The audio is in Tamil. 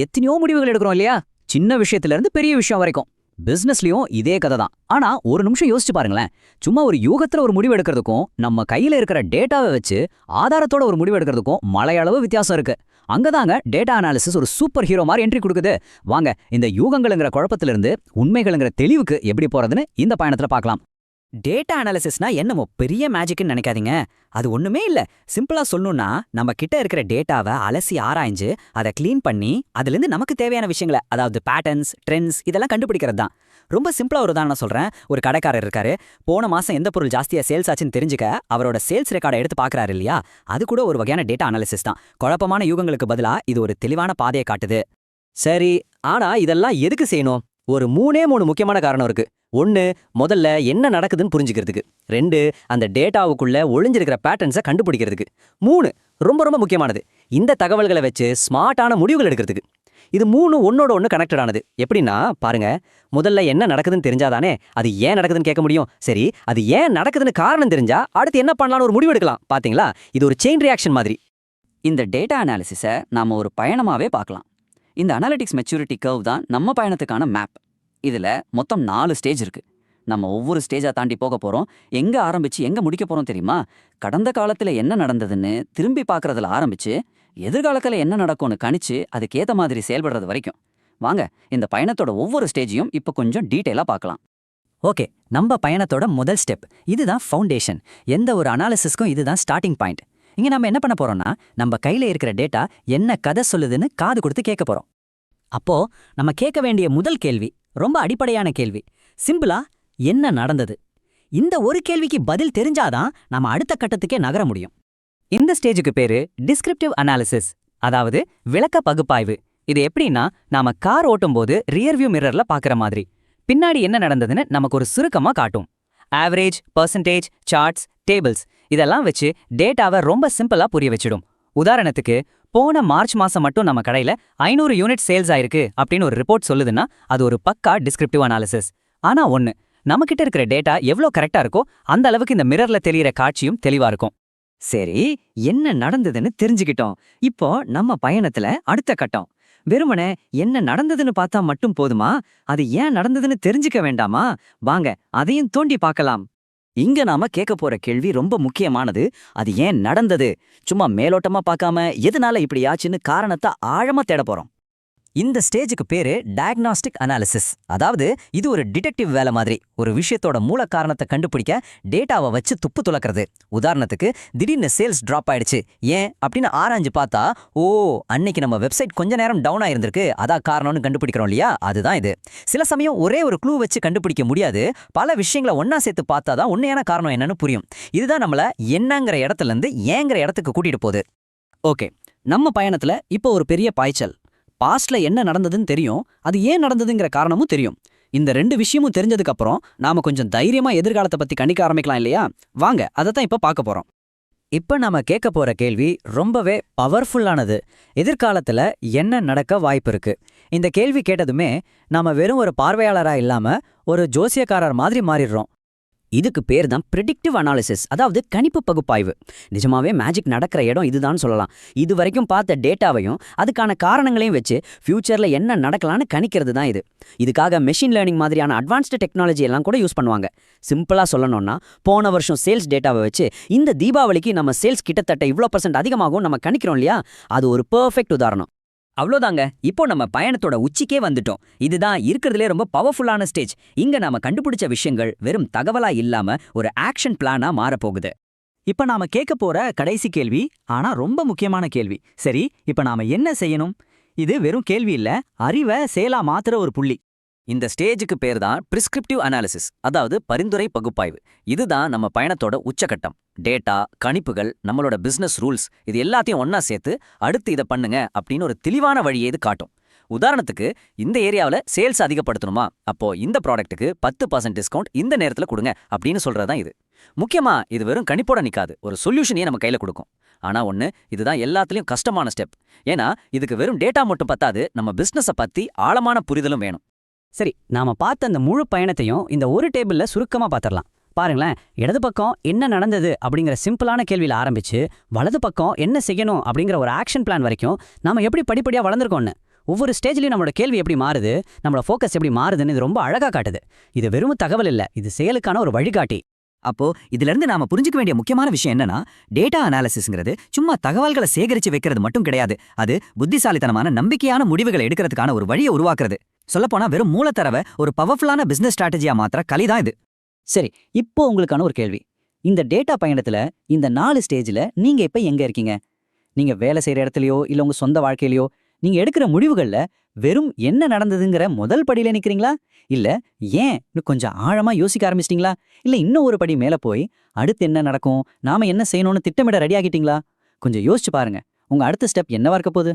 எத்தனையோ முடிவுகள் எடுக்கிறோம் இல்லையா? சின்ன விஷயத்துல இருந்து பெரிய விஷயம் வரைக்கும். பிசினஸ்லயும் இதே கதை தான். ஆனா ஒரு நிமிஷம் யோசிச்சு பாருங்களேன். சும்மா ஒரு யூகத்துல ஒரு முடிவு எடுக்கிறதுக்கும் நம்ம கையில இருக்கிற டேட்டாவை வச்சு ஆதாரத்தோட ஒரு முடிவு எடுக்கிறதுக்கும் மலையளவு வித்தியாசம் இருக்கு. அங்கதாங்க டேட்டா அனாலிசிஸ் ஒரு சூப்பர் ஹீரோ மாதிரி என்ட்ரி கொடுக்குது. வாங்க இந்த யூகங்கள்ங்கிற குழப்பத்திலிருந்து உண்மைகள்ங்கிற தெளிவுக்கு எப்படி போறதுன்னு இந்த பயணத்துல பார்க்கலாம். டேட்டா அனாலிசிஸ்னா என்னமோ பெரிய மேஜிக்னு நினைக்காதீங்க. அது ஒண்ணுமே இல்ல. சிம்பிளா சொல்லணும்னா நம்ம கிட்ட இருக்கிற டேட்டாவை அலசி ஆராய்ஞ்சு அதை கிளீன் பண்ணி அதிலிருந்து நமக்கு தேவையான விஷயங்களை, அதாவது பேட்டர்ன்ஸ், ட்ரெண்ட்ஸ் இதெல்லாம் கண்டுபிடிக்கிறது தான். ரொம்ப சிம்பிளா ஒரு உதாரணம் சொல்றேன். ஒரு கடைக்காரர் இருக்காரு. போன மாசம் எந்த பொருள் ஜாஸ்தியா சேல்ஸ் ஆச்சுன்னு தெரிஞ்சுக்க அவரோட சேல்ஸ் ரெக்கார்டை எடுத்து பாக்குறாரு இல்லையா? அது கூட ஒரு வகையான டேட்டா அனாலிசிஸ் தான். குழப்பமான யூகங்களுக்கு பதிலா இது ஒரு தெளிவான பாதையை காட்டுது. சரி, ஆனா இதெல்லாம் எதுக்கு செய்யணும்? ஒரு மூணே முக்கியமான காரணம் இருக்கு. 1, முதல்ல என்ன நடக்குதுன்னு புரிஞ்சுக்கிறதுக்கு. 2, அந்த டேட்டாவுக்குள்ள ஒளிஞ்சிருக்கிற பேட்டர்ன்ஸை கண்டுபிடிக்கிறதுக்கு. 3, ரொம்ப முக்கியமானது, இந்த தகவல்களை வச்சு ஸ்மார்ட்டான முடிவுகள் எடுக்கிறதுக்கு. இது 3 ஒன்னோட ஒன்று கனெக்டட் ஆனது. எப்படின்னா பாருங்க, முதல்ல என்ன நடக்குதுன்னு தெரிஞ்சாதானே அது ஏன் நடக்குதுன்னு கேட்க முடியும். சரி, அது ஏன் நடக்குதுன்னு காரணம் தெரிஞ்சா அடுத்து என்ன பண்ணலாம்னு ஒரு முடிவு எடுக்கலாம். பாத்தீங்களா? இது ஒரு செயின் ரியாக்ஷன் மாதிரி. இந்த டேட்டா அனாலிசிஸை நாம ஒரு பயணமாவே பார்க்கலாம். இந்த அனாலிட்டிக்ஸ் மெச்சூரிட்டி கர்வ் தான் நம்ம பயணத்துக்கான மேப். இதுல மொத்தம் 4 ஸ்டேஜ் இருக்கு. நம்ம ஒவ்வொரு ஸ்டேஜா தாண்டி போக போறோம். எங்க ஆரம்பிச்சு எங்க முடிக்க போறோம் தெரியுமா? கடந்த காலத்துல என்ன நடந்ததுன்னு திரும்பி பார்க்கறதுல ஆரம்பிச்சு எதிர்காலத்துல என்ன நடக்கும்னு கணிச்சு அதுக்கேத்த மாதிரி செயல்படுறது வரைக்கும். வாங்க இந்த பயணத்தோட ஒவ்வொரு ஸ்டேஜையும் இப்ப கொஞ்சம் டீட்டெயிலா பார்க்கலாம். ஓகே, நம்ம பயணத்தோட முதல் ஸ்டெப் இதுதான் ஃபவுண்டேஷன். எந்த ஒரு அனாலிசிஸ்க்கும் இதுதான் ஸ்டார்டிங் பாயிண்ட். இங்க நம்ம என்ன பண்ண போறோம்னா, நம்ம கையில இருக்கிற டேட்டா என்ன கதை சொல்லுதுன்னு காது கொடுத்து கேட்க போறோம். அப்போ நம்ம கேட்க வேண்டிய முதல் கேள்வி ரொம்ப அடிப்படையான கேள்வி. சிம்பிளா, என்ன நடந்தது? இந்த ஒரு கேள்விக்கு பதில் தெரிஞ்சாதான் நாம அடுத்த கட்டத்துக்கே நகர முடியும். இந்த ஸ்டேஜுக்கு பேரு டிஸ்கிரிப்டிவ் அனாலிசிஸ், அதாவது விளக்க பகுப்பாய்வு. இது எப்படின்னா, நாம கார் ஓட்டும் போது ரியர்வியூ மிரர்ல பாக்குற மாதிரி பின்னாடி என்ன நடந்ததுன்னு நமக்கு ஒரு சுருக்கமா காட்டும். ஆவரேஜ், பர்சன்டேஜ், சார்ட்ஸ், டேபிள்ஸ் இதெல்லாம் வச்சு டேட்டாவை ரொம்ப சிம்பிளா புரிய வச்சிடும். உதாரணத்துக்கு, போன மார்ச் மாசம் மட்டும் நம்ம கடையில 500 யூனிட் சேல்ஸ் ஆயிருக்கு அப்படின்னு ஒரு ரிப்போர்ட் சொல்லுதுன்னா அது ஒரு பக்கா டிஸ்கிரிப்டிவ் அனாலிசிஸ். ஆனா ஒண்ணு, நம்ம கிட்ட இருக்கிற டேட்டா எவ்வளோ கரெக்டா இருக்கோ அந்த அளவுக்கு இந்த மிரர்ல தெளிகிற காட்சியும் தெளிவா இருக்கும். சரி, என்ன நடந்ததுன்னு தெரிஞ்சுக்கிட்டோம். இப்போ நம்ம பயணத்துல அடுத்த கட்டம். வெறுமனே என்ன நடந்ததுன்னு பார்த்தா மட்டும் போதுமா? அது ஏன் நடந்ததுன்னு தெரிஞ்சுக்க வேண்டாமா? வாங்க அதையும் தோண்டி பார்க்கலாம். இங்க நாம கேட்க போற கேள்வி ரொம்ப முக்கியமானது. அது ஏன் நடந்தது? சும்மா மேலோட்டமா பார்க்காம எதனால இப்படி ஆச்சுன்னு காரணத்தை ஆழமா தேட போறோம். இந்த ஸ்டேஜுக்கு பேரு டயக்னாஸ்டிக் அனாலிசிஸ். அதாவது இது ஒரு டிடெக்டிவ் வேலை மாதிரி. ஒரு விஷயத்தோட மூல காரணத்தை கண்டுபிடிக்க டேட்டாவை வச்சு துப்பு துலக்கிறது. உதாரணத்துக்கு, திடீர்னு சேல்ஸ் டிராப் ஆயிடுச்சு, ஏன் அப்படின்னு ஆராய்ஞ்சு பார்த்தா, ஓ அன்னைக்கு நம்ம வெப்சைட் கொஞ்ச நேரம் டவுன் ஆயிருந்திருக்கு, அதான் காரணம்னு கண்டுபிடிக்கிறோம் இல்லையா? அதுதான் இது. சில சமயம் ஒரே ஒரு க்ளூ வச்சு கண்டுபிடிக்க முடியாது. பல விஷயங்களை ஒன்னா சேர்த்து பார்த்தாதான் உண்மையான காரணம் என்னன்னு புரியும். இதுதான் நம்மள என்னங்கிற இடத்துல இருந்து ஏங்கிற இடத்துக்கு கூட்டிட்டு போகுது. ஓகே, நம்ம பயணத்துல இப்போ ஒரு பெரிய பாய்ச்சல். பாஸ்ட்ல என்ன நடந்ததுன்னு தெரியும், அது ஏன் நடந்ததுங்கிற காரணமும் தெரியும். இந்த 2 விஷயமும் தெரிஞ்சதுக்கு அப்புறம் நாம கொஞ்சம் தைரியமா எதிர்காலத்தை பத்தி கணிக்க ஆரம்பிக்கலாம் இல்லையா? வாங்க அதைத்தான் இப்ப பார்க்க போறோம். இப்ப நாம கேட்க போற கேள்வி ரொம்பவே பவர்ஃபுல்லானது. எதிர்காலத்துல என்ன நடக்க வாய்ப்பு இருக்கு? இந்த கேள்வி கேட்டதுமே நாம வெறும் ஒரு பார்வையாளரா இல்லாம ஒரு ஜோசியக்காரர் மாதிரி மாறிடுறோம். இதுக்கு பேர் தான் ப்ரெடிக்டிவ் அனாலிசிஸ், அதாவது கணிப்பு பகுப்பாய்வு. நிஜமாவே மேஜிக் நடக்கிற இடம் இதுதான் சொல்லலாம். இது வரைக்கும் பார்த்த டேட்டாவையும் அதுக்கான காரணங்களையும் வச்சு ஃபியூச்சர்ல என்ன நடக்கலான்னு கணிக்கிறது தான் இது. இதுக்காக மெஷின் லேர்னிங் மாதிரியான அட்வான்ஸ்டு டெக்னாலஜி எல்லாம் கூட யூஸ் பண்ணுவாங்க. சிம்பிளா சொல்லணும்னா, போன வருஷம் சேல்ஸ் டேட்டாவை வச்சு இந்த தீபாவளிக்கு நம்ம சேல்ஸ் கிட்டத்தட்ட இவ்வளோ % அதிகமாகும் நம்ம கணிக்கிறோம் இல்லையா? அது ஒரு பெர்ஃபெக்ட் உதாரணம். அவ்வளோதாங்க, இப்போ நம்ம பயணத்தோட உச்சிக்கே வந்துட்டோம். இதுதான் இருக்கிறதுலே ரொம்ப பவர்ஃபுல்லான ஸ்டேஜ். இங்க நாம கண்டுபிடிச்ச விஷயங்கள் வெறும் தகவலா இல்லாம ஒரு ஆக்ஷன் பிளானா மாறப்போகுது. இப்ப நாம கேட்க போற கடைசி கேள்வி, ஆனா ரொம்ப முக்கியமான கேள்வி. சரி, இப்ப நாம என்ன செய்யணும்? இது வெறும் கேள்வி இல்ல, அறிவை செயலா மாத்துற ஒரு புள்ளி. இந்த ஸ்டேஜுக்கு பேர் தான் பிரிஸ்கிரிப்டிவ் அனாலிசிஸ், அதாவது பரிந்துரை பகுப்பாய்வு. இதுதான் நம்ம பயணத்தோட உச்சகட்டம். டேட்டா, கணிப்புகள், நம்மளோட பிசினஸ் ரூல்ஸ் இது எல்லாத்தையும் ஒன்னா சேர்த்து அடுத்து இதை பண்ணுங்க அப்படின்னு ஒரு தெளிவான வழியை இது காட்டும். உதாரணத்துக்கு, இந்த ஏரியாவில் சேல்ஸ் அதிகப்படுத்தணுமா, அப்போ இந்த ப்ராடக்ட்டுக்கு 10% டிஸ்கவுண்ட் இந்த நேரத்தில் கொடுங்க அப்படின்னு சொல்றதுதான் இது. முக்கியமா இது வெறும் கணிப்போட நிக்காது, ஒரு சொல்யூஷனையே நம்ம கையில கொடுக்கும். ஆனா ஒண்ணு, இதுதான் எல்லாத்துலயும் கஷ்டமான ஸ்டெப். ஏன்னா இதுக்கு வெறும் டேட்டா மட்டும் பத்தாது, நம்ம பிசினஸை பத்தி ஆழமான புரிதலும் வேணும். சரி, நாம பார்த்த அந்த முழு பயணத்தையும் இந்த ஒரு டேபிள்ல சுருக்கமா பார்த்துடலாம். பாருங்களேன், இடது பக்கம் என்ன நடந்தது அப்படிங்கிற சிம்பிளான கேள்வியில ஆரம்பிச்சு வலது பக்கம் என்ன செய்யணும் அப்படிங்கிற ஒரு ஆக்ஷன் பிளான் வரைக்கும் நாம எப்படி படிப்படியா வளர்ந்துருக்கோம்னு. ஒவ்வொரு ஸ்டேஜ்லயும் நம்மளோட கேள்வி எப்படி மாறுது, நம்மளோட ஃபோக்கஸ் எப்படி மாறுதுன்னு இது ரொம்ப அழகா காட்டுது. இது வெறும் தகவல் இல்ல, இது செயலுக்கான ஒரு வழிகாட்டி. அப்போ இதுல இருந்து நாம புரிஞ்சுக்க வேண்டிய முக்கியமான விஷயம் என்னன்னா, டேட்டா அனாலிசிஸ்ங்கிறது சும்மா தகவல்களை சேகரிச்சு வைக்கிறது மட்டும் கிடையாது. அது புத்திசாலித்தனமான நம்பிக்கையான முடிவுகளை எடுக்கிறதுக்கான ஒரு வழியை உருவாக்குறது. சொல்லப்போனா வெறும் மூலத்தரவை ஒரு பவர்ஃபுல்லான பிசினஸ் ஸ்ட்ராட்டஜியா மாத்திர கலிதான் இது. சரி, இப்போ உங்களுக்கான ஒரு கேள்வி. இந்த டேட்டா பயணத்துல இந்த 4 ஸ்டேஜ்ல நீங்க இப்ப எங்க இருக்கீங்க? நீங்க வேலை செய்யற இடத்துலயோ இல்ல உங்க சொந்த வாழ்க்கையிலயோ நீங்க எடுக்கிற முடிவுகள்ல வெறும் என்ன நடந்ததுங்கிற முதல் படியில நிக்கிறீங்களா? இல்ல ஏன் இன்னும் கொஞ்சம் ஆழமா யோசிக்க ஆரம்பிச்சிட்டீங்களா? இல்ல இன்னும் ஒரு படி மேல போய் அடுத்து என்ன நடக்கும், நாம என்ன செய்யணும்னு திட்டமிட ரெடி ஆகிட்டீங்களா? கொஞ்சம் யோசிச்சு பாருங்க. உங்க அடுத்த ஸ்டெப் என்னவா இருக்க போகுது?